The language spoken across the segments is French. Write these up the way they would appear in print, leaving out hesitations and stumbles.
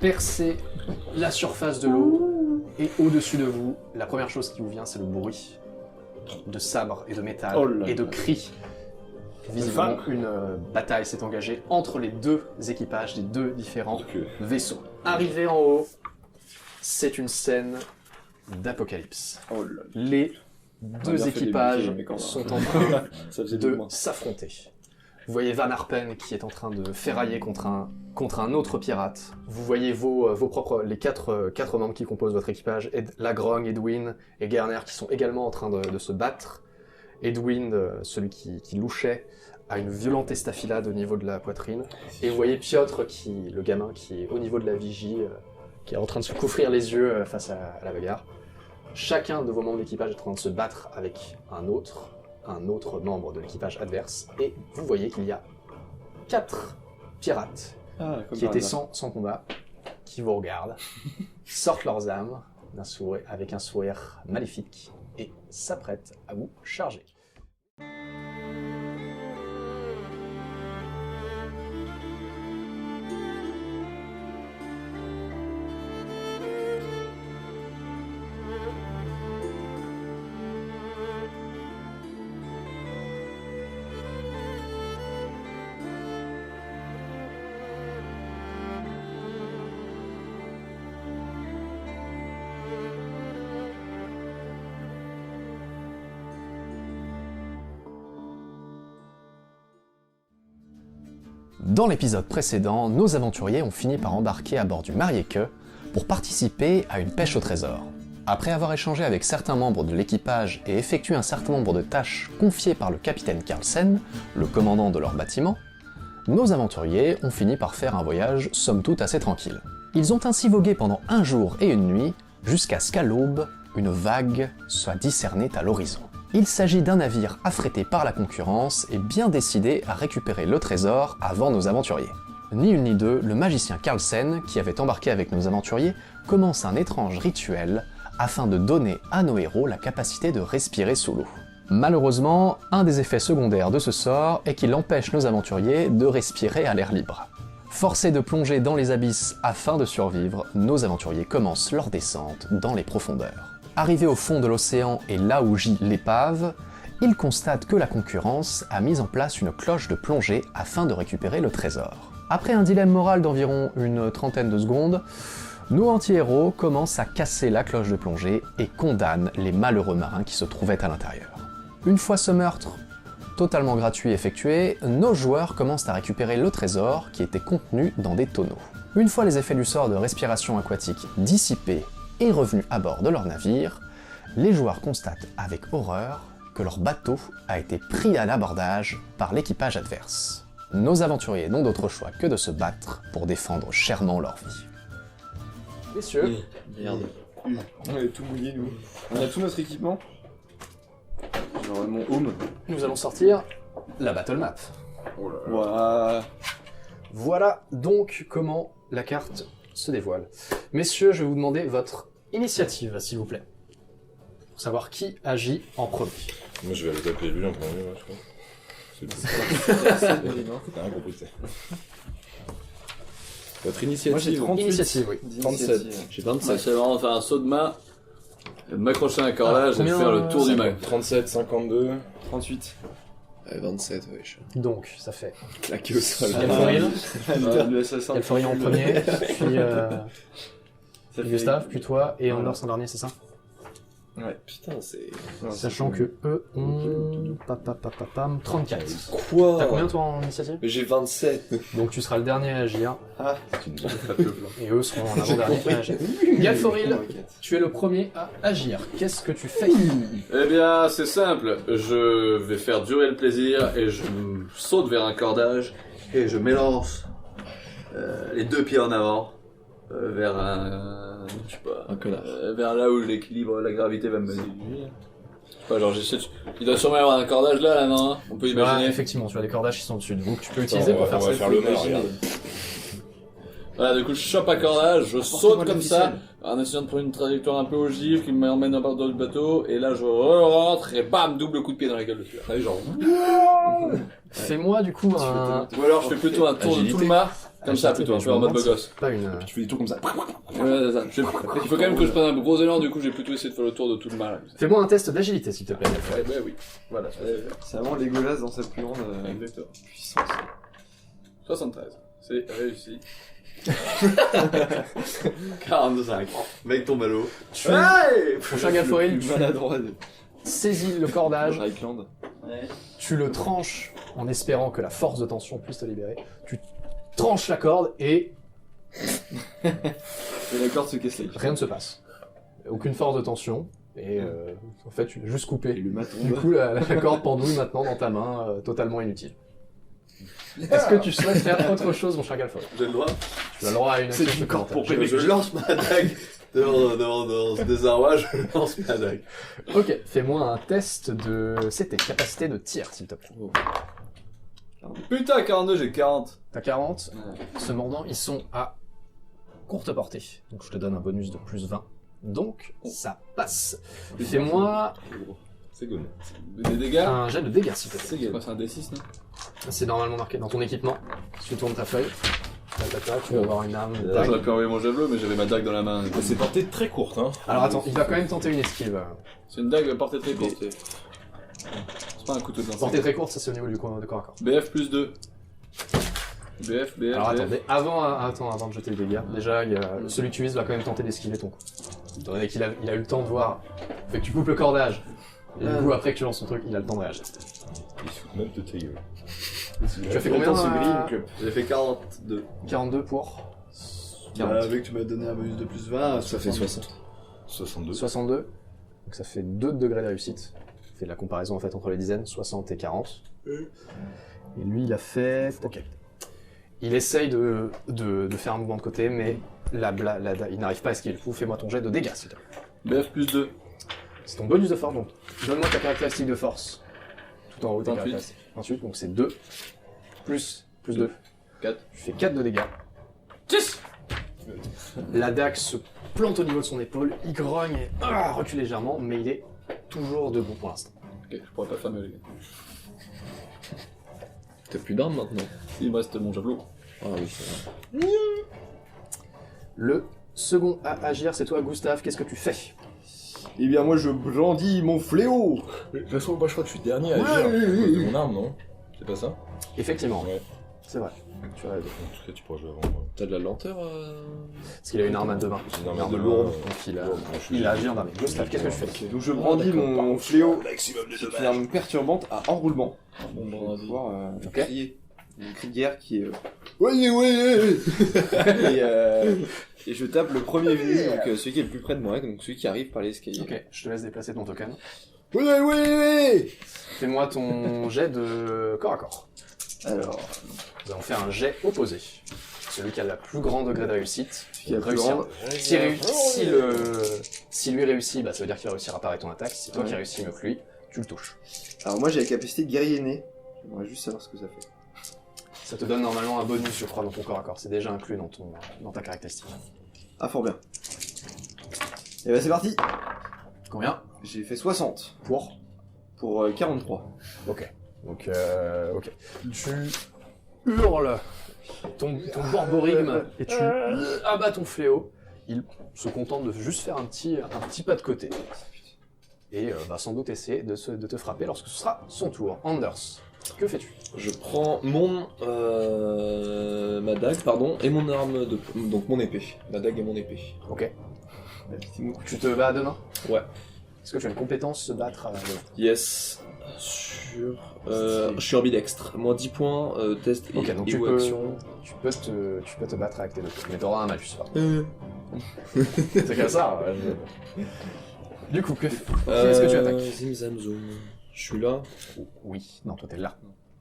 percez la surface de l'eau et au-dessus de vous, la première chose qui vous vient, c'est le bruit de sabres et de métal et de cris. Visiblement, une bataille s'est engagée entre les deux équipages des deux différents vaisseaux. Arrivé en haut, c'est une scène d'apocalypse. Les deux équipages sont en train de s'affronter. Vous voyez Van Harpen qui est en train de ferrailler contre un autre pirate. Vous voyez les quatre membres qui composent votre équipage, Lagrong, Edwin et Gerner, qui sont également en train de se battre. Edwin, celui qui louchait, a une violente estafilade au niveau de la poitrine. Et vous voyez Piotr, le gamin, qui est au niveau de la vigie, qui est en train de se couvrir les yeux face à la bagarre. Chacun de vos membres d'équipage est en train de se battre avec un autre membre de l'équipage adverse. Et vous voyez qu'il y a 4 pirates qui étaient sans combat, qui vous regardent, sortent leurs armes avec un sourire maléfique et s'apprêtent à vous charger. Dans l'épisode précédent, nos aventuriers ont fini par embarquer à bord du Marieke pour participer à une pêche au trésor. Après avoir échangé avec certains membres de l'équipage et effectué un certain nombre de tâches confiées par le capitaine Carlsen, le commandant de leur bâtiment, nos aventuriers ont fini par faire un voyage somme toute assez tranquille. Ils ont ainsi vogué pendant 1 jour et 1 nuit, jusqu'à ce qu'à l'aube, une vague soit discernée à l'horizon. Il s'agit d'un navire affrété par la concurrence et bien décidé à récupérer le trésor avant nos aventuriers. Ni une ni deux, le magicien Carlsen, qui avait embarqué avec nos aventuriers, commence un étrange rituel afin de donner à nos héros la capacité de respirer sous l'eau. Malheureusement, un des effets secondaires de ce sort est qu'il empêche nos aventuriers de respirer à l'air libre. Forcés de plonger dans les abysses afin de survivre, nos aventuriers commencent leur descente dans les profondeurs. Arrivés au fond de l'océan et là où gît l'épave, ils constatent que la concurrence a mis en place une cloche de plongée afin de récupérer le trésor. Après un dilemme moral d'environ une trentaine de secondes, nos anti-héros commencent à casser la cloche de plongée et condamnent les malheureux marins qui se trouvaient à l'intérieur. Une fois ce meurtre totalement gratuit effectué, nos joueurs commencent à récupérer le trésor qui était contenu dans des tonneaux. Une fois les effets du sort de respiration aquatique dissipés et revenus à bord de leur navire, les joueurs constatent avec horreur que leur bateau a été pris à l'abordage par l'équipage adverse. Nos aventuriers n'ont d'autre choix que de se battre pour défendre chèrement leur vie. Messieurs, Merde. On est tout mouillé, nous. On a tout notre équipement. Genre mon home. nous allons sortir la battle map. Oh là là. Ouah. Voilà donc comment la carte se dévoile. Messieurs, je vais vous demander votre initiative, s'il vous plaît. Pour savoir qui agit en premier. Moi je vais aller taper lui en premier, je crois. C'est bien. T'as rien compris, c'est. Votre initiative. Moi j'ai 38. Initiative, oui. 37. J'ai 27. Moi, c'est vraiment faire un saut de main, m'accrocher à un cordage et faire le tour du mag. 37, 52. 38. 27, wesh. Donc, ça fait Claqué au sol. Galforil, L'assassin. Galforil en premier, puis Ça fait- Gustave, puis toi, et Voilà. Anders en dernier, c'est ça? Ouais. Putain, c'est... Non, Sachant ça que eux ont... 34. Quoi T'as combien toi en initiative? Mais j'ai 27. Donc tu seras le dernier à agir, C'est une frappe le blanc. et eux seront en avant-dernier à agir. Galforil, tu es le premier à agir. Qu'est-ce que tu fais? Eh bien, c'est simple. Je vais faire durer le plaisir et je saute vers un cordage et je m'élance les 2 pieds en avant vers un... je sais pas... Un connard. Vers là où l'équilibre, la gravité va me mener. Je sais pas, genre j'essaie de... Il doit sûrement y avoir un cordage là, non? On peut Tu as, imaginer. effectivement, tu as des cordages qui sont dessus, donc tu peux utiliser pour faire on ça. va faire le meurtre, regarde. Voilà, du coup je chope un cordage, je saute comme ça, en essayant de prendre une trajectoire un peu ogive qui m'emmène à bord du bateau, et là je rentre et bam, double coup de pied dans la gueule dessus. Allez, genre. Fais-moi du coup un... Ou alors je fais plutôt un tour de tout le mât, Comme ça plutôt, je fais en mode beau gosse. Pas une... Tu fais des tours comme ça. Ouais, c'est ça. Il faut quand même que je prenne un gros élan, du coup j'ai plutôt essayé de faire le tour de tout le mal. Fais-moi un test d'agilité, s'il te plaît. Ouais, bah oui. Voilà. C'est vraiment Legolas dans sa plus grande Exactement. puissance. 73. C'est réussi. 45. Mec tombe à l'eau. Tu... Mon cher Galfoil, tu Maladroit de saisis le cordage, Reichland. tu le tranches en espérant que la force de tension puisse te libérer. Tu tranches la corde et Et la corde se casse la gueule. rien ne se passe. Aucune force de tension. Et en fait, tu l'as juste Et coupé. le maton. Du coup, la corde pendouille maintenant dans ta main, totalement inutile. Est-ce que tu souhaites faire autre chose, mon cher Galfoil? J'ai le droit. Tu as le droit à une action supplémentaire. Je lance ma dague. Dans ce désarroi, je lance ma dague. Ok, fais-moi un test de... C'est tes capacités de tir, s'il te plaît. Putain, 42, j'ai 40. T'as 40. Ce mordant, ils sont à courte portée. Donc je te donne un bonus de plus 20. Donc, ça passe. Fais-moi C'est good. Des dégâts. un jet de dégâts, s'il te plaît. C'est quoi, c'est un D6, non? C'est normalement marqué dans ton équipement. Si tu tournes ta feuille, tu vas avoir une arme. une Là, dague. j'aurais pu envoyer mon javelot, mais j'avais ma dague dans la main. C'est portée très courte, hein. Alors attends, il va quand même tenter une esquive. C'est une dague portée très courte. C'est pas un couteau de lancer. Portée très courte, ça c'est au niveau du corps à corps. BF plus 2. BF. Alors attendez, avant de jeter les dégâts, déjà, celui que tu vises va quand même tenter d'esquiver ton coup. Étant donné qu'il a eu le temps de voir, fait que tu coupes le cordage, et du coup après que tu lances ton truc, il a le temps de réagir. Il se fout même de ta gueule. Tu as fait combien J'ai fait 42. 42 pour 40. Vu que tu m'as donné un bonus de plus 20, Ça fait 60. 62. 62, donc ça fait 2 degrés de réussite. Fait la comparaison en fait entre les dizaines, 60 et 40. Et lui il a fait... Ok. Il essaye de faire un mouvement de côté, mais il n'arrive pas à esquiver. Du coup, fais-moi ton jet de dégâts, s'il te plaît. BF plus 2. C'est ton bonus de force, donc donne-moi ta caractéristique de force. Tout en haut, ta 28. caractéristique. 28, donc c'est 2. Plus 2. 4. Tu fais 4 de dégâts. 10. La dague se plante au niveau de son épaule, il grogne et recule légèrement, mais il est toujours debout pour l'instant. Ok, je pourrais pas faire mieux, les gars. T'as plus d'armes maintenant. Il me reste mon javelot. Ah oui, c'est vrai. Le second à agir, c'est toi, Gustave. Qu'est-ce que tu fais? Eh bien, moi, je brandis mon fléau. De toute façon, moi je crois que je suis dernier à Ouais, agir. oui, oui, C'est oui. mon arme, non? C'est pas ça? Effectivement, Ouais. c'est vrai. Tu as raison. En tout cas, tu pourras jouer avant. Ouais. T'as de la lenteur Parce qu'il a une arme à 2 mains. C'est une arme Une à arme deux lourde, mains, donc il a agi en dernier. Gustave, qu'est-ce que tu fais? Donc, je brandis mon fléau. Maximum de C'est une arme perturbante à enroulement. Bon, On va pouvoir Ok. crier. Mon cri de guerre qui est... Ouais. Et je tape le premier venu, donc celui qui est le plus près de moi, donc celui qui arrive par l'escalier. Ok, je te laisse déplacer ton token. Ouais. Fais-moi ton jet de corps à corps. Alors, Nous allons faire un jet opposé. Celui qui a le plus grand degré de réussite. celui qui est le plus Réussir. grand. Si lui réussit, bah, ça veut dire qu'il va réussir à parer ton attaque. Si toi Ouais. qui réussis mieux que lui, tu le touches. Alors moi j'ai la capacité guerrier né. J'aimerais juste savoir ce que ça fait. Ça te donne normalement un bonus, je crois, dans ton corps à corps. C'est déjà inclus dans ta caractéristique. Ah, fort bien. Et bah c'est parti. Combien? J'ai fait 60 Pour? pour 43. Ok. Donc, ok. Tu hurles ton borborigme et tu abats ton fléau. Il se contente de juste faire un petit pas de côté. Et va sans doute essayer de te frapper lorsque ce sera son tour. Anders, que fais-tu? Je prends ma dague, pardon, et mon arme de... Donc mon épée. Ma dague et mon épée. Ok. Tu te bats à deux mains? Ouais. Est-ce que tu as une compétence se battre à deux mains? Yes. Je suis ambidextre. Moins 10 points, test et, Ok, donc et tu ou peux action. te battre avec tes deux. Mais t'auras un malus. C'est comme ça. Du coup, qu'est-ce que tu attaques? Zim zam zoom. Je suis là. Oui, non, toi t'es là.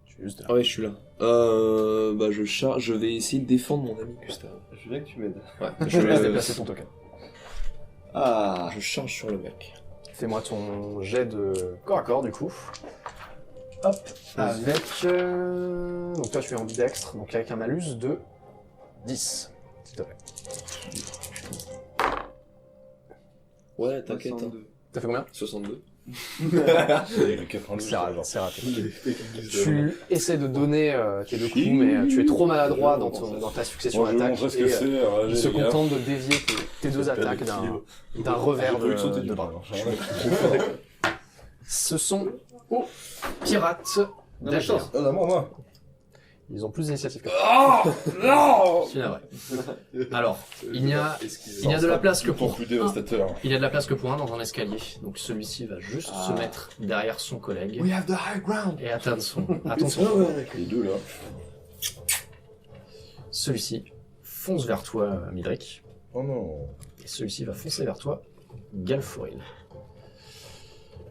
Tu es juste là. Ah ouais, je suis là. Bah je charge, je vais essayer de défendre mon ami Gustave. Je veux bien que tu m'aides. Ouais. Je te laisse déplacer ton token. Ah, Je charge sur le mec. Fais-moi ton jet de corps à corps du coup. Hop, avec... Donc toi tu es ambidextre, donc avec un malus de 10, s'il te plaît. Ouais, t'inquiète. Hein. 62. T'as fait combien? 62. Avec le 92, C'est raté. Tu essaies de donner tes 2 coups, mais tu es trop maladroit dans ta succession d'attaques. Et il se contente de dévier tes 2 attaques d'un revers de bras. Ce sont aux pirates d'agir. Ah, moi. Ils ont plus d'initiative que toi. Oh non. C'est vrai. Alors, il n'y a de la place que pour plus dévastateur. Il y a de la place que pour un dans un escalier. Donc celui-ci va juste se mettre derrière son collègue We have the high ground. et atteindre son Les deux là. Celui-ci fonce vers toi, Mildrick. Oh non. Et celui-ci va foncer vers toi, Galforil.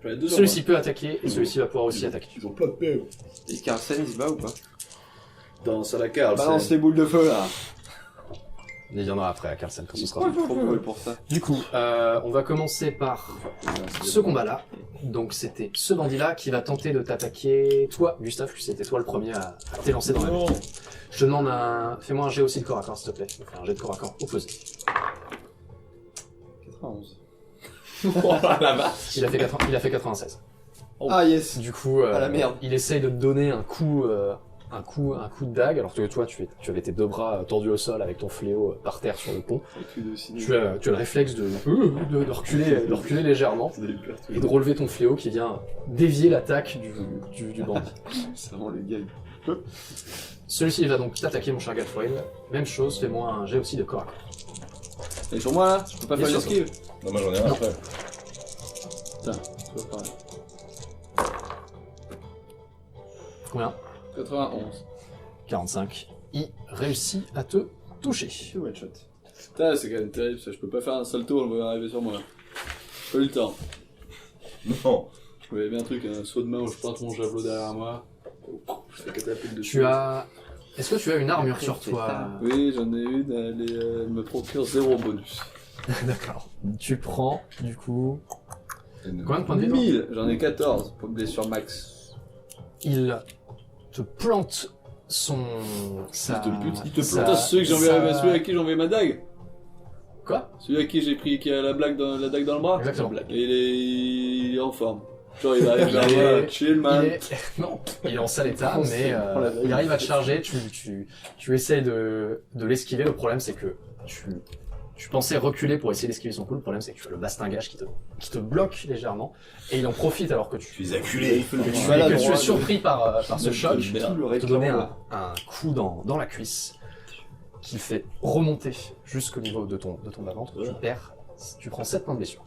J'en ai 2 sur Celui-ci peut attaquer et celui-ci va pouvoir aussi attaquer. Ils ont plein de PV. Et Carlsen, il se bat ou pas? moi. Dans la carte, Balance les boules de feu là. Il y en aura après à Carlsen quand ce sera. Trop cool pour ça. Du coup, on va commencer par ce combat-là. Donc c'était ce bandit-là qui va tenter de t'attaquer. Toi, Gustave, c'était toi le premier à t'élancer dans la lutte. Je te demande fais-moi un jet aussi de corps à corps, s'il te plaît. Donc, un jet de corps à corps opposé. 91. Oh la vache. Il a fait 96. Ah yes. Du coup, Ah, la merde. il essaye de te donner un coup de dague, alors que toi, tu avais tes 2 bras tordus au sol avec ton fléau par terre sur le pont. Tu as le réflexe de reculer légèrement et de relever ton fléau qui vient dévier l'attaque du bandit. C'est vraiment le gag. Celui-ci va donc t'attaquer, mon cher Galfoil. Même chose, fais-moi un jet aussi de corps à corps. Et sur moi là, je peux pas Bien faire sûr. l'esquive. Non, moi j'en ai un après. Tiens, tu vois pareil. Combien 91. 45. Il réussit à te toucher. One shot. Putain, c'est quand même terrible ça, je peux pas faire un salto, on va arriver sur moi. J'ai pas eu le temps. Non. Je voyais bien un truc, un saut de main où je porte mon javelot derrière moi. Je fais catapulte dessus. Est-ce que tu as une armure sur toi? Oui, j'en ai une, elle me procure 0 bonus. D'accord. Tu prends, du coup... Combien de points de vie? 1000, j'en ai 14 pour blessure max. Il te plante son... Il te plante celui à qui j'ai envoyé ma dague. Quoi? Celui à qui j'ai pris qui a la dague dans le bras. Exactement. Et il est en forme. Genre il arrive Il est- là, chill man. Non, il est en sale état, mais il arrive à te charger, tu essaies de l'esquiver. Le problème, c'est que tu pensais reculer pour essayer d'esquiver son coup. Le problème, c'est que tu as le bastingage qui te bloque légèrement, et il en profite alors que tu suis acculé. que tu es surpris par ce choc. Tout le Il te donner réclame. un coup dans la cuisse qui fait remonter jusqu'au niveau de ton bas-ventre. Tu prends 7 points de blessure.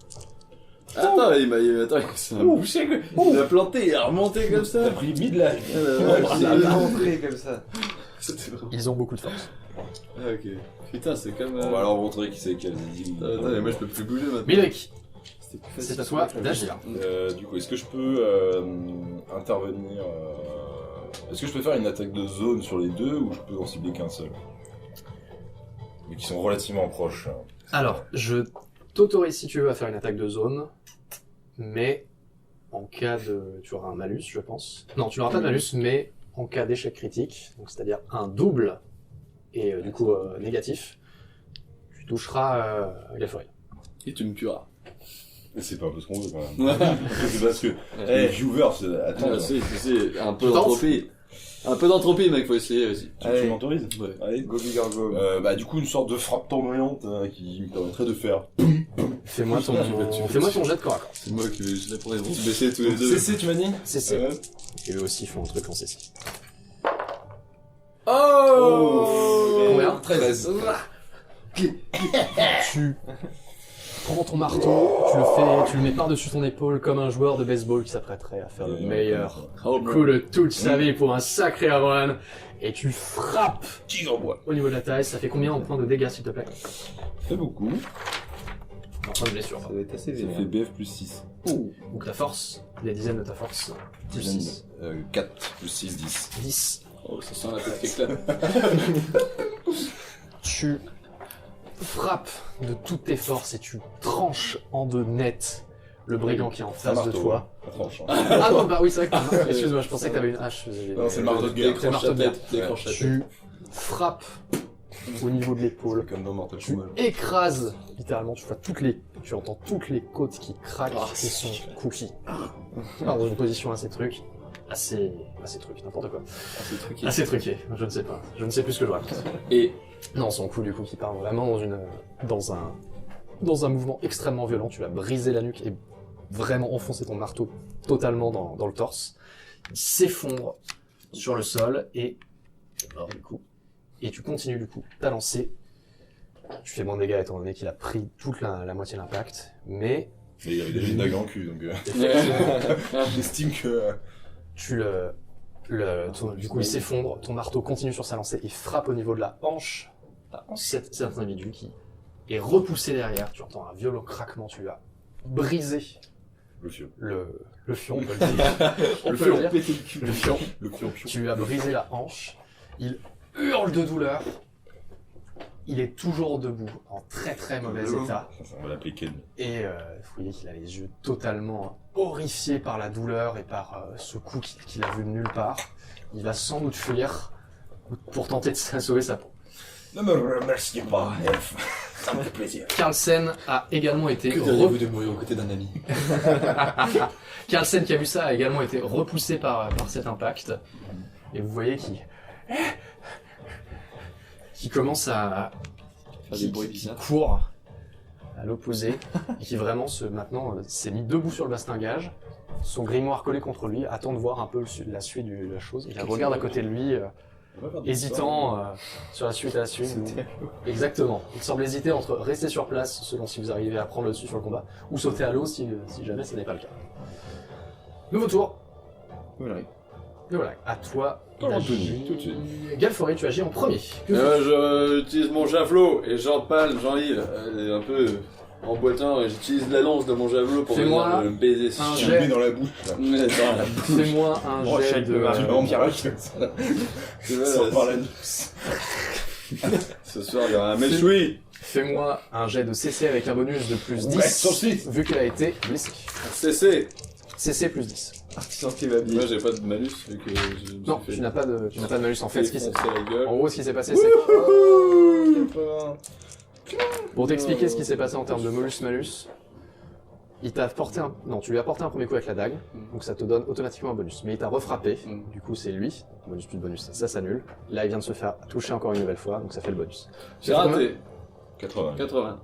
Attends, il s'est bouché quoi. Il a planté, il a remonté comme ça. T'as pris 1000 là. Il est rentré comme ça. C'était vraiment... Ils ont beaucoup de force. Ah ok. Putain, c'est comme... On va leur montrer qui c'est qui a le Attends, mais moi je peux plus bouger maintenant. Mildrick, C'était plus c'est facile. à toi d'agir. Du coup, est-ce que je peux intervenir Est-ce que je peux faire une attaque de zone sur les deux ou je peux en cibler qu'un seul? Mais qui sont relativement proches. Alors, je t'autorise si tu veux à faire une attaque de zone, mais en cas de... Tu auras un malus, je pense. Non, tu n'auras pas de malus, mais en cas d'échec critique, donc c'est-à-dire un double et du coup négatif, tu toucheras Galfory. Et tu me tueras. Mais c'est pas un peu ce qu'on veut quand même. C'est parce que les viewers, attends, Ah, c'est un peu Tu tentes d'entropie. Un peu d'entropie mec, faut essayer aussi. tu m'autorises? Ouais. Allez, Go big or go. bah du coup une sorte de frappe tournante qui me permettrait de faire. Fais-moi ton jet de corps à corps. C'est moi qui vais juste là pour les baisser tous les deux. CC tu m'as dit? CC. Et eux aussi font un truc en CC. Oh Combien 13. Tu prends ton marteau, tu le mets par-dessus ton épaule comme un joueur de baseball qui s'apprêterait à faire le meilleur coup de toute sa vie pour un sacré Aaron. Et tu frappes Tigre en bois. au niveau de la taille. Ça fait combien en points de dégâts, s'il te plaît? Fait beaucoup. En points de blessure. Ça doit être assez Ça vénère. fait BF plus 6. Donc ta force, les dizaines de ta force, plus 6. 4 plus 6, 10. 10. Oh, ça sent la tête qui éclate. Tu frappes de toutes tes forces et tu tranches en deux net le brigand qui est en face de toi. Ah non, bah oui, c'est vrai que excuse-moi, je pensais que t'avais une hache. Non, c'est le marteau de guerre. C'est le marteau de guerre. Décroche la tête. Tu frappes au niveau de l'épaule. C'est comme dans Mortal Tu Kombat. écrases, littéralement, tu entends toutes les côtes qui craquent et son cou qui part dans une position assez truc, n'importe quoi. C'est truqué. Assez truqué, je ne sais pas. Je ne sais plus ce que je raconte. Et non, son cou du coup qui part vraiment dans un mouvement extrêmement violent. Tu vas briser la nuque et vraiment enfoncer ton marteau totalement dans le torse. Il s'effondre sur le sol et alors, du coup, et tu continues du coup ta lancée. Tu fais moins de dégâts étant donné qu'il a pris toute la moitié de l'impact, mais Mais il avait déjà une dague en cul, donc j'estime que... du coup il s'effondre, ton marteau continue sur sa lancée et frappe au niveau de la hanche cet individu qui est repoussé derrière. Tu entends un violent craquement, tu as brisé Le fion. le fion, on peut le dire. Le fion, le fion. Le fion. Tu as brisé la hanche, il hurle de douleur, il est toujours debout, en très très mauvais état, On va l'appeler Ken. et vous voyez qu'il a les yeux totalement horrifiés par la douleur et par ce coup qu'il a vu de nulle part. Il va sans doute fuir pour tenter de sauver sa peau. Ne me remerciez pas, Elf. Ça me fait plaisir. Carlsen a également été de mourir aux côtés d'un ami? Carlsen qui a vu ça a également été repoussé par cet impact. Et vous voyez qui commence à Faire des bruits bizarres. court à l'opposé et qui vraiment maintenant s'est mis debout sur le bastingage, son grimoire collé contre lui, attend de voir un peu la suite de la chose. Il regarde à côté de lui, hésitant sur la suite à la suite. Exactement. Il semble hésiter entre rester sur place, selon si vous arrivez à prendre le dessus sur le combat, ou sauter à l'eau si jamais ce n'est pas le cas. Nouveau tour. Voilà. Et voilà, à toi Anthony, d'agir. tout de suite. Galfory, tu agis en premier. J'utilise mon javelot et j'empale Jean-Yves un peu en boitant et j'utilise la lance de mon javelot pour Fais-moi venir me baiser un Tu sur le mets dans la bouche. là. dans la bouche. Fais-moi un jet Tu de... m'embarques comme ça. Sors par la douce. Ce soir, il y aura un méchoui. Fais-moi un jet de CC avec un bonus de plus 10, Ouais, sans suite. vu qu'elle a été blessée. CC. CC plus 10. Artisan va bien. Moi, j'ai pas de malus vu que je me Non, suis tu fait n'as pas de malus en fait. Ce qui s'est- défoncer la gueule. En gros, ce qui s'est passé, c'est pour t'expliquer ce qui s'est passé en termes de molus-malus, il t'a apporté un... Non, tu lui as apporté un premier coup avec la dague, donc ça te donne automatiquement un bonus. Mais il t'a refrappé, du coup c'est lui, bonus plus bonus, ça s'annule. Là, il vient de se faire toucher encore une nouvelle fois, donc ça fait le bonus. J'ai raté. 80. 80.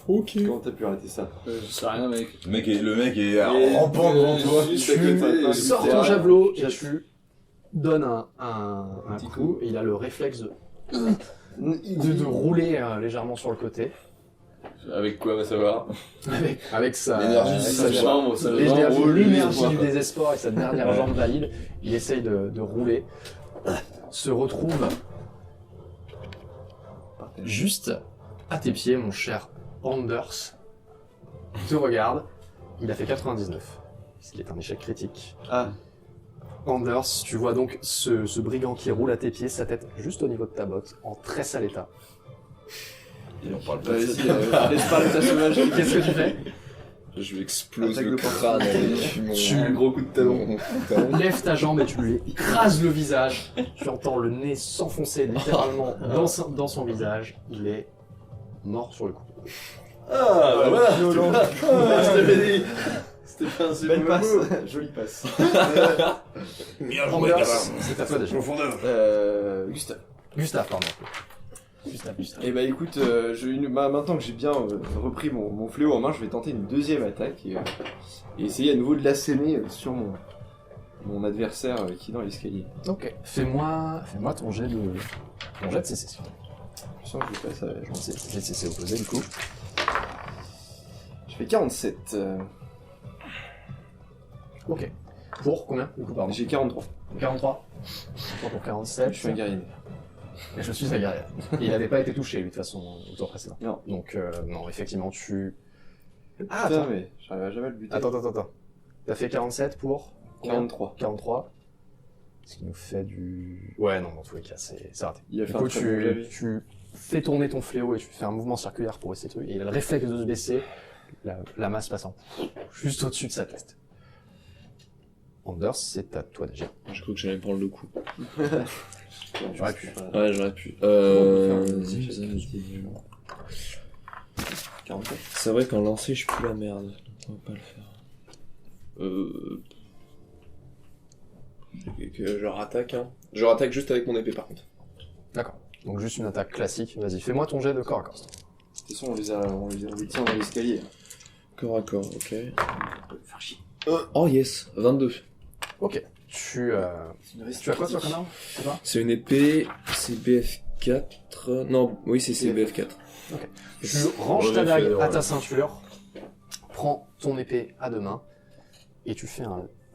Ok. Comment t'as pu arrêter ça? Je sais rien, mec. Le mec est rampant devant toi. Juste à côté. Tu sors ton javelot et tu donnes un coup, et il a le réflexe de rouler légèrement sur le côté. Avec quoi, va savoir? Avec sa L'énergie sa sa jambe, sa l'énergie jambe. l'énergie du désespoir et sa dernière jambe valide, il essaye de rouler, se retrouve juste à tes pieds, mon cher Anders. Il te regarde, il a fait 99, ce qui est un échec critique. Ah. Anders, tu vois donc ce brigand qui roule à tes pieds, sa tête juste au niveau de ta botte, en très sale état. Et on parle pas de Vas-y, ça. laisse parler ta sauvage. Qu'est-ce que tu fais? Je lui explose Attaque le de crâne avec Tu- mon gros coup de talon. Lève ta jambe et tu lui écrases le visage. Tu entends le nez s'enfoncer littéralement dans son visage. Il est mort sur le coup. Ah, bah voilà. Violent. Je t'avais dit. C'était pas un super Belle passe. mot. Jolie passe. Bien joué, Anders, gamin. c'est à toi déjà. Profondeur. Gustave. Gustave, pardon. Gustave. Eh bah écoute, maintenant que j'ai bien repris mon fléau en main, je vais tenter une deuxième attaque et essayer à nouveau de l'asséner sur mon adversaire qui est dans l'escalier. Ok. Fais-moi ton jet de CC. Je sens que je passe à... C'est opposé du coup. Je fais 47. Ok. Pour combien du coup, pardon? J'ai 43. 43. Pour 47. Je suis un guerrier. Et je suis un guerrier. Et il n'avait pas été touché, lui, de toute façon, au tour précédent. Non. Donc, non, effectivement, tu... Ah, Putain, attends. mais j'arrive jamais à le buter. Attends. T'as fait 47 pour 43. 43. Ce qui nous fait du... Ouais, non, dans tous les cas, c'est raté. Il a Du fait coup, un très bon jet. tu fais tourner ton fléau et tu fais un mouvement circulaire pour essayer de... Et il a le réflexe de se baisser, la masse passant juste au-dessus de sa tête. Anders, c'est à toi d'agir. Je crois que j'allais prendre le coup. J'aurais pu. Ouais, j'aurais pu. C'est vrai qu'en lancer, je pue la merde. On va pas le faire. Que je rattaque, hein. Je rattaque juste avec mon épée par contre. D'accord. Donc juste une attaque classique. Vas-y, fais-moi ton jet de corps à corps. De toute façon, on les tient dans l'escalier. Corps à corps, ok. Oh yes, 22. Ok. Tu as quoi sur ton arme? C'est pas C'est une épée, c'est BF4. Non, oui, c'est BF4. Tu ranges ta dague à ta ceinture, prends ton épée à deux mains, et tu fais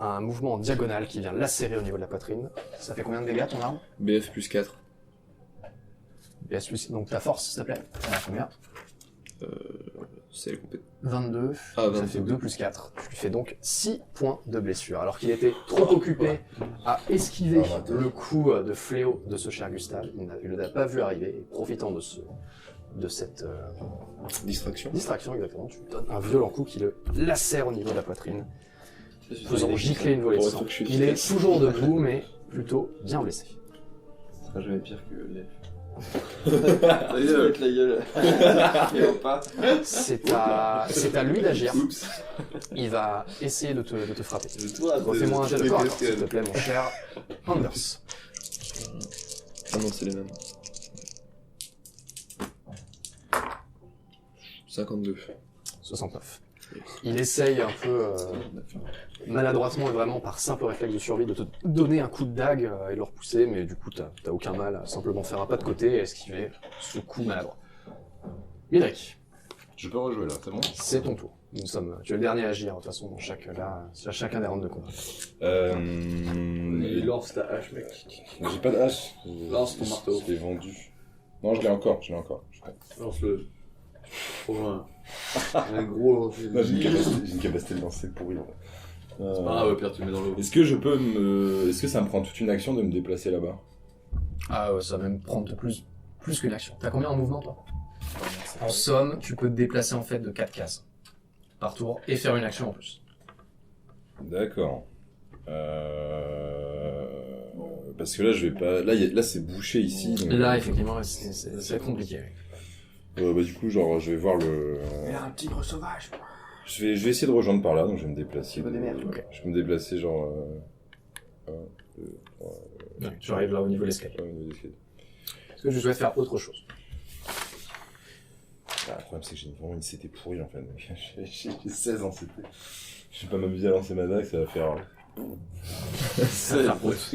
un mouvement en diagonale qui vient lacérer au niveau de la poitrine. Ça fait combien de dégâts ton arme? BF plus 4. Donc ta force, s'il te plaît. Ça fait combien? C'est complet. 22. Ah, Ça 22. fait 2 plus 4. Tu lui fais donc 6 points de blessure. Alors qu'il était trop occupé à esquiver le coup de fléau de ce cher Gustave, il ne l'a pas vu arriver. Et profitant de cette Distraction. distraction, exactement, tu lui donnes un violent coup qui le lacère au niveau de la poitrine, faisant gicler une volée de sang. Il est toujours debout, mais plutôt bien blessé. Ce sera jamais pire que l'EF. Avec la gueule. Et on part. C'est à lui d'agir. Il va essayer de te frapper. Refais-moi un jet de corps, s'il te plaît, mon cher Anders. Ah non, c'est les mêmes. 52. 69. Il essaye un peu maladroitement et vraiment par simple réflexe de survie de te donner un coup de dague et de le repousser, mais du coup t'as aucun mal à simplement faire un pas de côté et esquiver ce coup maladroit. Midrick, Je peux rejouer là, c'est bon? c'est ton tour. Tu es le dernier à agir de toute façon dans chacun des rounds de combat. Et lance ta hache, mec. J'ai pas de hache. Lance ton marteau. Je l'ai vendu. Non, je l'ai encore. Lance-le. Trop loin. Un gros. Non, j'ai une capacité de lancer pourrie. C'est pas grave, Pierre, tu le mets dans l'eau. Est-ce que ça me prend toute une action de me déplacer là-bas? Ah ouais, ça va même prendre plus qu'une action. T'as combien en mouvement toi? En somme, tu peux te déplacer en fait de 4 cases par tour et faire une action en plus. D'accord. Parce que là, je vais pas. Là, c'est bouché ici. Donc... Là, effectivement, c'est compliqué. Bah, du coup, genre, je vais voir le. Il y a un tigre sauvage. Je vais essayer de rejoindre par là, donc je vais me déplacer. Ok. Je vais me déplacer, genre. Ouais, tu arrives là au niveau de l'escalier. Au niveau de l'escalier. Est-ce que je souhaite faire autre chose? Ah, le problème, c'est que j'ai vraiment une CT pourrie en fait. J'ai 16 ans CT. Je vais pas m'amuser à lancer ma dague, ça va faire. C'est la proche.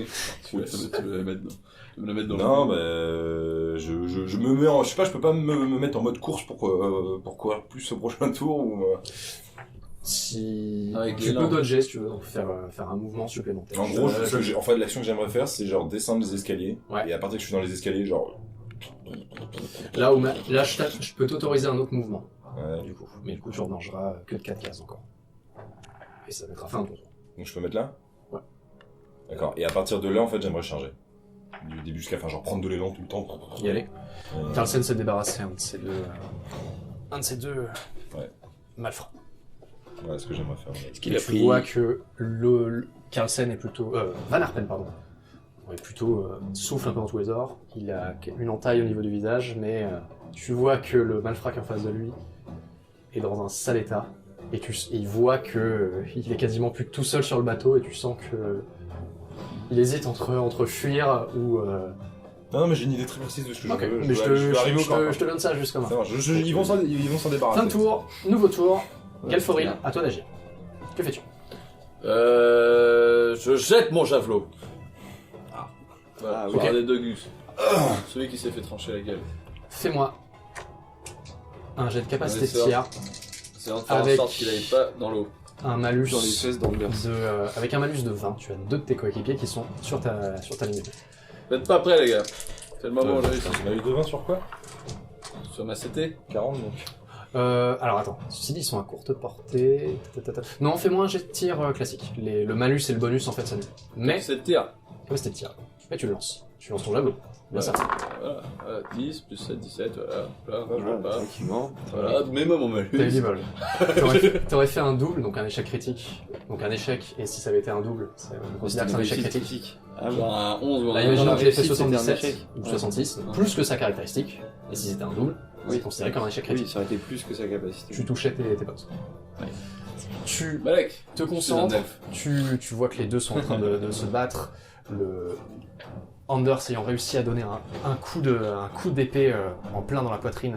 Tu veux la mettre dans Non, bah. Je me mets en. Je sais pas, je peux pas me mettre en mode course pour courir plus au prochain tour ou. Si Avec tu les peux lampes. dodger, si tu veux, donc faire un mouvement supplémentaire. En gros, en fait, l'action que j'aimerais faire, c'est genre descendre les escaliers. Ouais. Et à partir que je suis dans les escaliers, genre. Là, je peux t'autoriser un autre mouvement, Ouais. du coup. Mais du coup, tu en mangeras que de 4 cases encore. Et ça mettra fin à ton tour. Donc je peux mettre là? Ouais. D'accord. Et à partir de là, en fait, j'aimerais charger. Du début jusqu'à la fin, genre prendre de l'élan tout le temps. Y aller. Euh, Carlsen s'est débarrassé un de ces deux Ouais. malfrats. Ouais, ce que j'aimerais faire. Ouais. qu'il a Tu pris. vois que Carlsen est plutôt... Van Arpen, pardon. est plutôt souffle un peu dans tous les ors. Il a une entaille au niveau du visage, mais tu vois que le malfrat qui est en face de lui est dans un sale état. Et il voit que il est quasiment plus tout seul sur le bateau, et tu sens que il hésite entre fuir ou... Non, mais j'ai une idée très précise de ce que Ok, je veux. mais je arriver te donne ça jusqu'à maintenant. Ils vont s'en débarrasser. Fin de tour, nouveau tour. Galforine, à toi d'agir. Que fais-tu? Je jette mon javelot. Voilà, ok. un des deux Gus. Celui qui s'est fait trancher la gueule. Fais-moi un jet de capacité Allez, de tir, C'est en faire en Avec- sorte qu'il aille pas dans l'eau. un malus Dans les fesses d'Ambers. avec un malus de 20. Tu as deux de tes coéquipiers qui sont sur ta ligne. Vous êtes pas prêts, les gars. C'est le moment où j'ai réussi. On a eu de 20 sur quoi? Sur ma CT. 40 donc. Alors attends, ceci dit, ils sont à courte portée. Non, fais-moi un jet de tir classique. Le malus et le bonus en fait s'annulent. Mais C'est le tir. capacité de tir. Mais tu le lances. Tu lances ton javelot. Bien ça. Voilà, 10 plus 7, 17, voilà. Voilà, Voilà, tranquillement. voilà, même mon malus. T'as eu 10 balles. T'aurais fait un double, donc un échec critique. Donc un échec, et si ça avait été un double, on considère que c'est un échec critique. Ah bon. Genre un 11 ou Là, un imaginons que j'ai fait réussite, c'était un 77 échec. ou 66, plus que sa caractéristique. Et si c'était un double, c'est considéré comme un échec Oui, critique. ça aurait été plus que sa capacité. Tu touchais tes potes. Ouais. Tu Balek. te Je suis un concentres, elfe. tu vois que les deux sont en train de se battre. Anders ayant réussi à donner un coup d'épée en plein dans la poitrine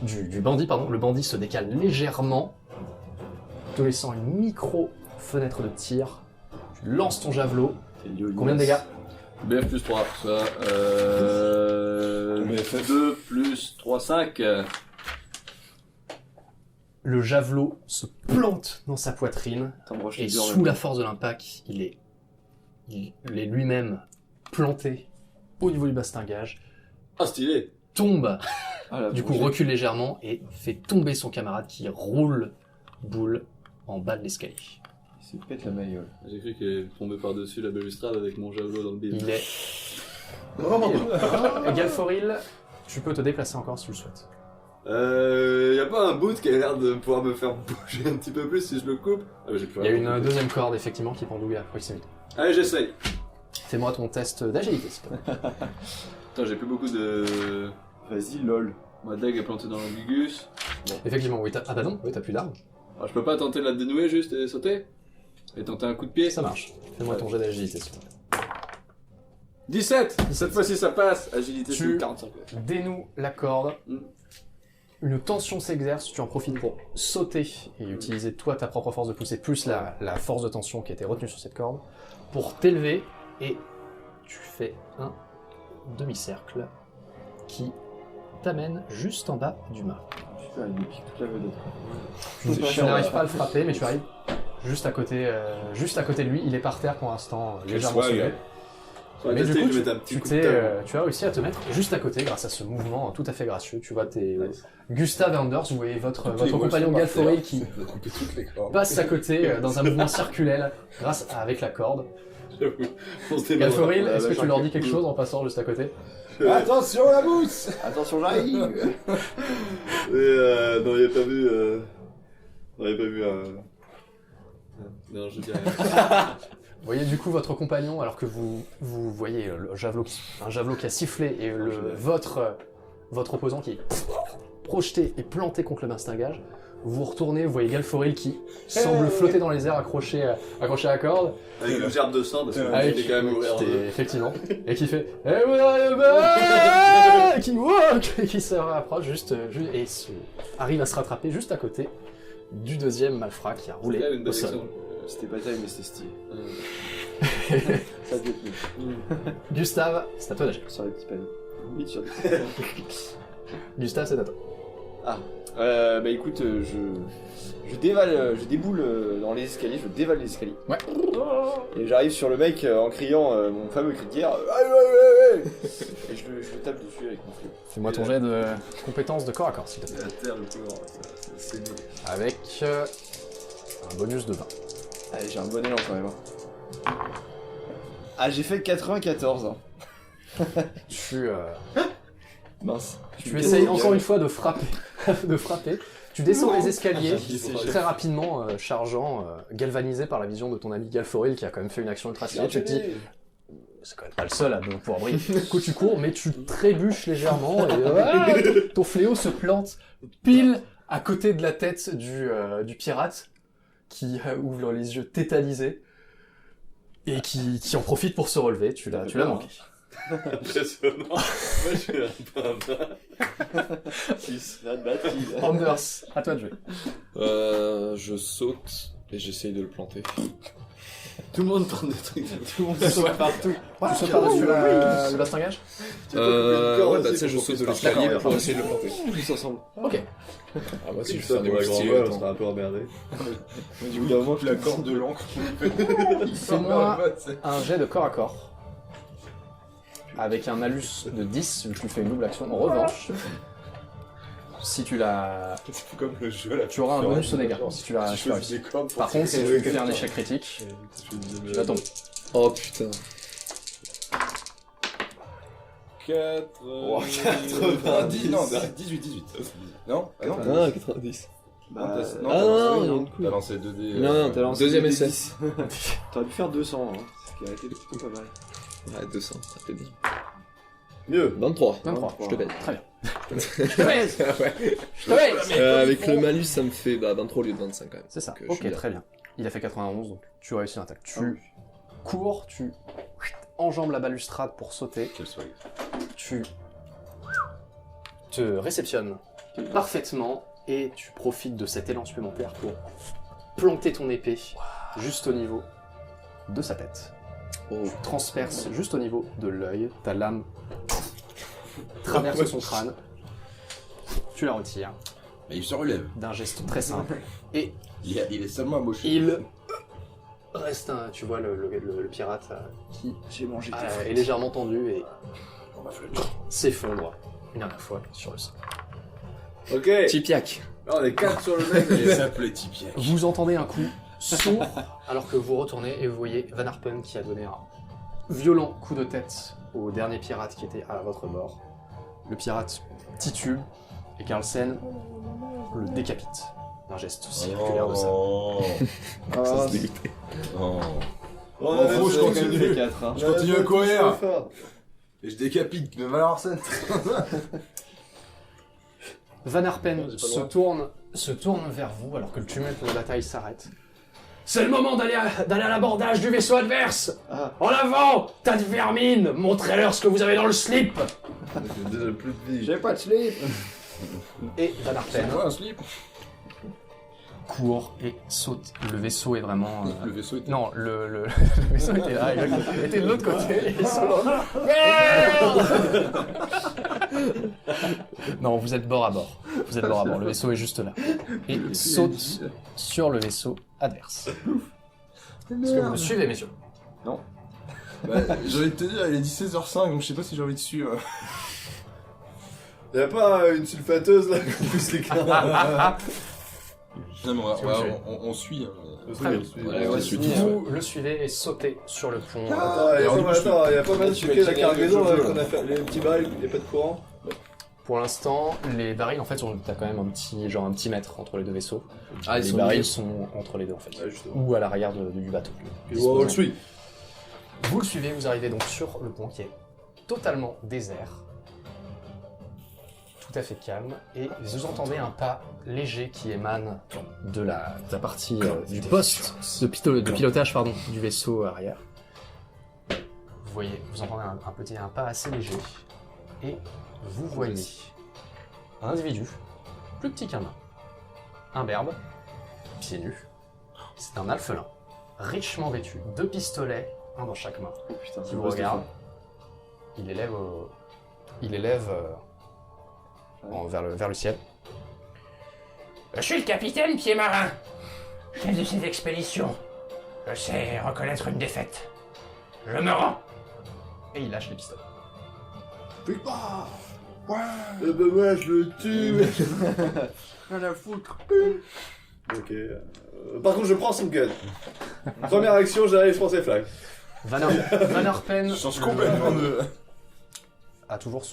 du bandit, pardon. Le bandit se décale légèrement, te laissant une micro fenêtre de tir. Tu lances ton javelot. Combien de dégâts? BF plus 3, ça. 2 plus 3, 5. Le javelot se plante dans sa poitrine T'embroches et les deux en sous même la temps. force de l'impact, il est lui-même planté au niveau du bastingage, Ah, stylé. tombe, Ah, la du coup bourgeoisie. recule légèrement et fait tomber son camarade qui roule boule en bas de l'escalier. Il se pète la maillole. J'ai cru qu'il est tombé par-dessus la balustrade avec mon javelot dans le bide. Il est... Et Galforil, tu peux te déplacer encore si tu le souhaites. Y a pas un bout qui a l'air de pouvoir me faire bouger un petit peu plus si je le coupe? Ah, j'ai plus Il y a rien. une deuxième corde effectivement qui pendouille à proximité. Allez, j'essaye. Fais-moi ton test d'agilité s'il te plaît. Attends, j'ai plus beaucoup de... Vas-y, lol. Ma dague est plantée dans l'ambigus. Effectivement, oui, ah bah non, oui, t'as plus d'armes. Ah, je peux pas tenter de la dénouer juste et sauter? Et tenter un coup de pied? Ça marche. Fais-moi ton jet d'agilité s'il te plaît. 17! Cette fois-ci ça passe! Agilité Tu- c'est 45. Dénoue la corde. Mm. Une tension s'exerce, tu en profites pour sauter et utiliser toi ta propre force de poussée plus la force de tension qui était retenue sur cette corde pour t'élever et tu fais un demi-cercle qui t'amène juste en bas du mât. Putain, il me pique toute la vedette. Tu n'arrives pas à le frapper mais tu arrives juste à côté de lui, il est par terre pour l'instant légèrement swag. sauvé. Ça aurait Mais été du coup, que je mette un petit tu coup de table. as réussi à te mettre juste à côté grâce à ce mouvement tout à fait gracieux. Tu vois Gustave et Anders, vous voyez votre compagnon Galforil qui couper toutes les cordes. passe à côté dans un mouvement circulaire avec la corde. J'avoue. On se démarre. Galforil, est-ce que tu leur dis quelque chose en passant juste à côté? Attention la mousse. Attention, j'arrive. Non, il a pas vu. Non, il a pas vu un. Non, je dis rien. Vous voyez du coup votre compagnon, alors que vous voyez un javelot qui a sifflé et votre opposant qui est projeté et planté contre le bastingage. Vous retournez, vous voyez Galforil qui semble flotter dans les airs accroché à la corde. Avec une gerbe de sang parce que Avec- j'étais quand même ouvert. Effectivement. Et qui fait Eh, vous n'arrivez pas qui walk et qui se rapproche et arrive à se rattraper juste à côté du deuxième malfrat qui a C'est roulé quand même une au belle sol. action. C'était pas taille, mais c'était stylé. Ça détenu. Gustave, c'est à toi d'agir. Sur les petits panneaux. 8 sur 10. Gustave, c'est à toi. Bah écoute, je déboule dans les escaliers, je dévale les escaliers. Ouais. Et j'arrive sur le mec en criant mon fameux cri de guerre. Ouais. Et je le tape dessus avec mon fléau. Fais-moi ton jet de compétences de corps à corps, s'il te plaît. La terre, le corps, c'est nul. Avec un bonus de 20. Allez, j'ai un bon élan quand même. Ah, j'ai fait 94. Tu Mince. essayes encore une fois de frapper. Tu descends les escaliers très rapidement, chargeant, galvanisé par la vision de ton ami Galforil qui a quand même fait une action ultra stylée. Tu te dis, c'est quand même pas le seul à pouvoir briller. Du coup, tu cours, mais tu trébuches légèrement et ton fléau se plante pile à côté de la tête du pirate qui ouvre les yeux tétanisés et qui en profite pour se relever. Tu l'as manqué. Impressionnant. Moi, je suis un peu un 6. La batterie. Anders, à toi de jouer. Je saute et j'essaye de le planter. Tout le monde prend des trucs. Tout le monde se saute partout. Tu sautes par-dessus le bastingage? Ouais, bah tu sais, je saute de l'escalier pour essayer de le planter. Tous ensemble. Ok. Ah, moi, si je Ça, fais un pour la stylé, grand-mère, on attends. sera un peu emmerdé. Du bout d'un moment, La corde de l'encre. Fais-moi un jet de corps à corps. Avec un malus de 10, tu fais une double action. En revanche, si tu l'as... C'est comme le jeu là. Tu auras un bonus au dégâts si tu l'as réussi. Par contre, si tu fais un échec critique, tu vas tomber. Oh putain. 90, non, 18. Non? Ah non, Ah, 90. Bah, non, Ah non, il y a non. une couille. t'as lancé 2D. Non, non, T'as lancé deuxième des essai. 10. T'aurais dû faire 200, hein. Ce qui a été plutôt pas mal. Ouais, 200, ça fait bien. Mieux. 23. 23. Je te baise. Très bien. Je te baise. Avec le malus, ça me fait 23 au lieu de 25 quand même. C'est ça. Donc, je Ok, suis bien. très bien. Il a fait 91, donc tu réussis l'attaque. Tu Ah oui. cours, tu enjambes la balustrade pour sauter, Quel swag. tu te réceptionnes parfaitement et tu profites de cet élan supplémentaire pour planter ton épée juste au niveau de sa tête. Oh. Tu transperces juste au niveau de l'œil, ta lame traverse son crâne, tu la retires Mais il se relève. d'un geste très simple et Il est seulement amoché. il reste un, tu vois le pirate qui J'ai mangé est légèrement tendu et On va faire s'effondre une dernière fois sur le sol. Ok. Tipiak. Là, on est 4 sur le mec. Il s'appelait Tipiak. Vous entendez un coup sourd alors que vous retournez et vous voyez Van Harpen qui a donné un violent coup de tête au dernier pirate qui était à votre bord. Le pirate titube et Carlsen le décapite d'un geste circulaire de sa main. Oh. Ah, Ça se dégoûtait. Oh. Oh, faut que je continue. 4, hein. Je continue à courir. Et je décapite de Valorcen. Van Harpen Ouais, j'ai pas le se tourne vers vous alors que le tumulte de la bataille s'arrête. C'est le moment d'aller à l'abordage du vaisseau adverse. Ah. En avant, tas de vermine. Montrez-leur ce que vous avez dans le slip. J'ai déjà plus de vie. J'ai pas de slip. Et Van C'est Harpen quoi un slip? court et saute. Le vaisseau est vraiment... Le vaisseau était. Non, le vaisseau était là, exactement. Il était de l'autre côté. Et ils sont là. Merde. Non, vous êtes bord à bord. Vous êtes bord à bord. Le vaisseau est juste là. Et saute sur le vaisseau adverse. Est-ce que vous me suivez, messieurs? Bah, j'ai envie de te dire, il est 16h05, donc je sais pas si j'ai envie de suivre. Y'a pas une sulfateuse là qu'on puisse les Non, mais que vous suivez. on suit. Hein. Très bien. Ouais, on suit. Vous le suivez et sautez sur le pont. Attends, Alors, du coup, je y'a pas mal de tu mets sucré la le cargaison jeu, là, là. qu'on a fait. Les petits barils, y'a pas de courant. Pour l'instant, les barils, en fait, t'as quand même un petit mètre entre les deux vaisseaux. Ah, ils les sont barils liés. sont entre les deux, en fait. Ouais, justement. Ou à l'arrière du bateau. On le suit. Vous le suivez, vous arrivez donc sur le pont qui est totalement désert, tout à fait calme, et vous entendez un pas léger qui émane de la partie du poste de pilotage du vaisseau arrière. Vous voyez, vous entendez un pas assez léger, et vous voyez un individu plus petit qu'un nain, imberbe, pieds nus. C'est un alphelin, richement vêtu, 2 pistolets, un dans chaque main. Oh putain, Qui vous regarde, il élève, vers le ciel. Je suis le capitaine Pied-Marin, chef de cette expédition. Je sais reconnaître une défaite. Je me rends. Et il lâche les pistolets. Eh ben moi je le tue. Rien à foutre. Ok. Par contre je prends son gun. Première action, j'arrive, je prends ses flags. Van Harpen Je change complètement de. a toujours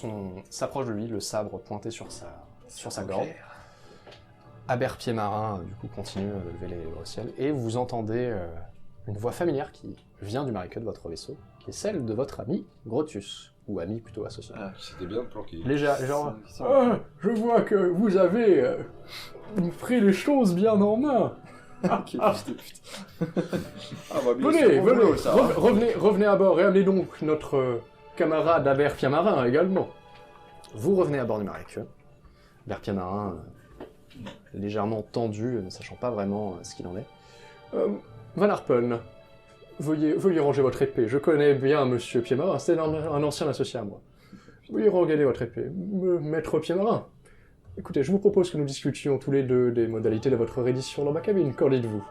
s'approche de lui, le sabre pointé sur sa gorge. Aber Pied-Marin, du coup, continue de lever les bras au ciel, et vous entendez une voix familière qui vient du maréqueux de votre vaisseau, qui est celle de votre ami Grotus, ou ami plutôt associé. C'était bien planqué. Genre, je vois que vous avez pris les choses bien en main. Quel fils de pute. Ah, bah, bien Venez, sûr, venez, bon, ça. revenez à bord et amenez donc notre camarade Aber Pied-Marin également. Vous revenez à bord du maréqueux. Aber Pied-Marin, légèrement tendu, ne sachant pas vraiment ce qu'il en est. Van Harpen, veuillez ranger votre épée. Je connais bien Monsieur Pied-Marin, c'est un ancien associé à moi. Veuillez regarder votre épée. Maître Pied-Marin, écoutez, je vous propose que nous discutions tous les deux des modalités de votre reddition dans ma cabine. Qu'en dites-vous?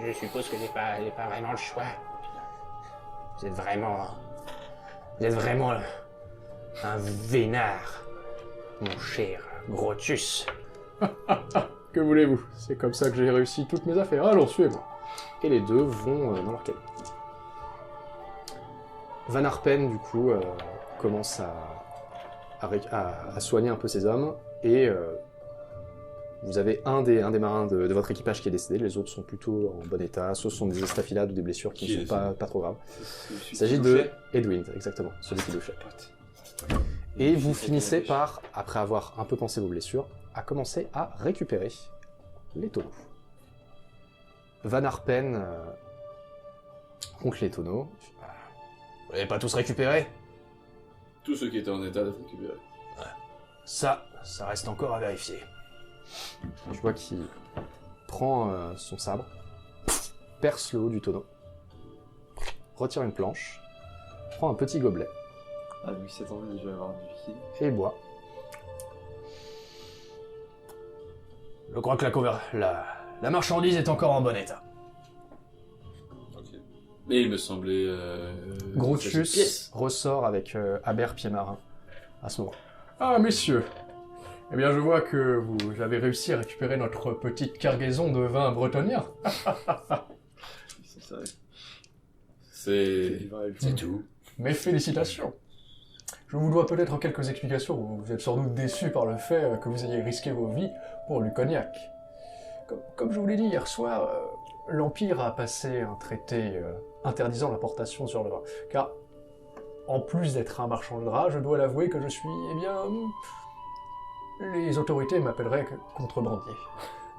Je suppose que j'ai pas vraiment le choix. Vous êtes vraiment un vénard, mon cher Grotus. Que voulez-vous? C'est comme ça que j'ai réussi toutes mes affaires. Allons, suivez-moi. Et les deux vont dans leur cabine. Van Arpen, du coup, commence à soigner un peu ses hommes, et vous avez un des marins de votre équipage qui est décédé, les autres sont plutôt en bon état, soit ce sont des estafilades ou des blessures qui ne sont pas trop graves. Il s'agit de Edwin, exactement, celui qui douchait. Et vous finissez par, après avoir un peu pensé vos blessures, à commencer à récupérer les tonneaux. Van Arpen compte les tonneaux. Vous n'avez pas tous récupéré? Tous ceux qui étaient en état d'être récupérés. Ça reste encore à vérifier. Je vois qu'il prend son sabre, perce le haut du tonneau, retire une planche, prend un petit gobelet. Ah, donc 7 ans, je vais avoir du liquide. Et boit. Je crois que la marchandise est encore en bon état. Mais il me semblait... Grotius ressort avec Aber Pied-Marin à ce moment. Ah, messieurs, eh bien je vois que vous avez réussi à récupérer notre petite cargaison de vin bretonien. C'est tout. Mes félicitations. Je vous dois peut-être quelques explications. Vous êtes sans doute déçus par le fait que vous ayez risqué vos vies pour du cognac. Comme je vous l'ai dit hier soir, l'Empire a passé un traité interdisant l'importation sur le vin. Car, en plus d'être un marchand de drap, je dois l'avouer que je suis, les autorités m'appelleraient contrebandier.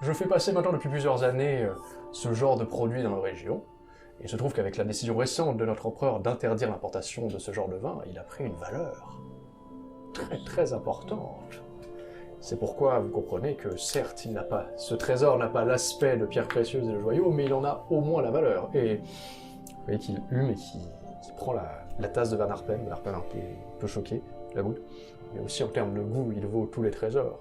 Je fais passer maintenant depuis plusieurs années ce genre de produit dans la région. Il se trouve qu'avec la décision récente de notre empereur d'interdire l'importation de ce genre de vin, il a pris une valeur très importante. C'est pourquoi vous comprenez que certes, ce trésor n'a pas l'aspect de pierres précieuses et de joyaux, mais il en a au moins la valeur. Et vous voyez qu'il hume et qu'il prend la tasse de Van Arpen. Van Arpen un peu choqué, la goûte. Mais aussi en termes de goût, il vaut tous les trésors.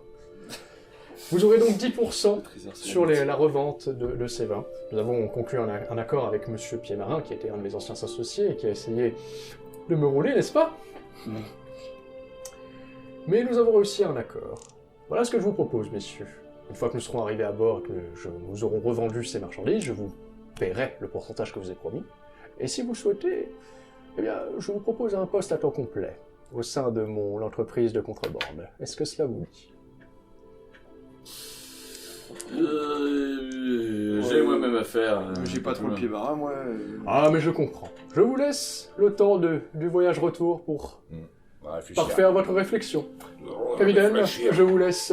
Vous aurez donc 10% sur la revente de ces vins. Nous avons conclu un accord avec Monsieur Pied-Marin, qui était un de mes anciens associés, et qui a essayé de me rouler, n'est-ce pas? Mais nous avons réussi un accord. Voilà ce que je vous propose, messieurs. Une fois que nous serons arrivés à bord et que nous aurons revendu ces marchandises, je vous paierai le pourcentage que vous ai promis. Et si vous le souhaitez, eh bien, je vous propose un poste à temps complet au sein de l'entreprise de contrebande. Est-ce que cela vous dit? J'ai moi-même à faire. J'ai pas trop le pied marin, moi. Ah, mais je comprends. Je vous laisse le temps du voyage retour pour parfaire votre réflexion. Capitaine, je vous laisse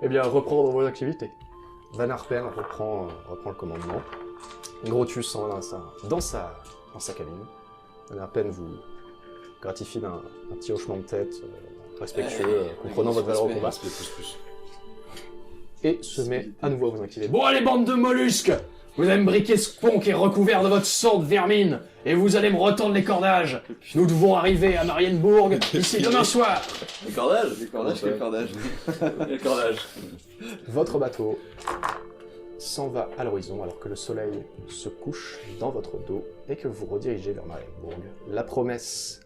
reprendre vos activités. Van Arpen reprend le commandement. Grotius s'en va dans sa cabine. Van Arpen vous gratifie d'un petit hochement de tête respectueux, comprenant votre valeur au combat. Et se met à nouveau à vous activer. Bon allez, bande de mollusques! Vous allez me briquer ce pont qui est recouvert de votre sang de vermine, et vous allez me retendre les cordages. Nous devons arriver à Marienbourg d'ici demain soir. Les cordages? Quel cordage. Les cordages. Votre bateau s'en va à l'horizon alors que le soleil se couche dans votre dos et que vous redirigez vers Marienbourg. La promesse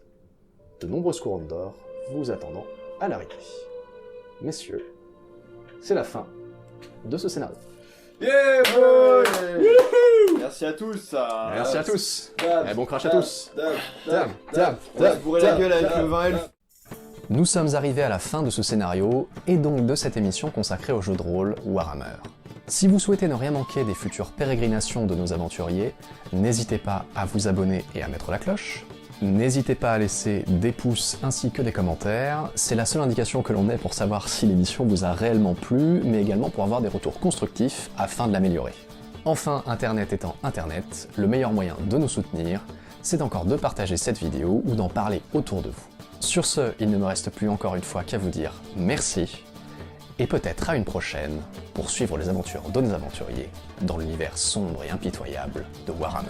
de nombreuses couronnes d'or vous attendant à l'arrivée. Messieurs, c'est la fin de ce scénario. Yeah, boy! Merci à tous. Merci à tous. Dab, Et bon crash à tous. Dab. On va se bourrer la gueule avec le vin elfe. Nous sommes arrivés à la fin de ce scénario, et donc de cette émission consacrée au jeu de rôle Warhammer. Si vous souhaitez ne rien manquer des futures pérégrinations de nos aventuriers, n'hésitez pas à vous abonner et à mettre la cloche. N'hésitez pas à laisser des pouces ainsi que des commentaires, c'est la seule indication que l'on ait pour savoir si l'émission vous a réellement plu, mais également pour avoir des retours constructifs afin de l'améliorer. Enfin, Internet étant Internet, le meilleur moyen de nous soutenir, c'est encore de partager cette vidéo ou d'en parler autour de vous. Sur ce, il ne me reste plus encore une fois qu'à vous dire merci, et peut-être à une prochaine pour suivre les aventures de nos aventuriers dans l'univers sombre et impitoyable de Warhammer.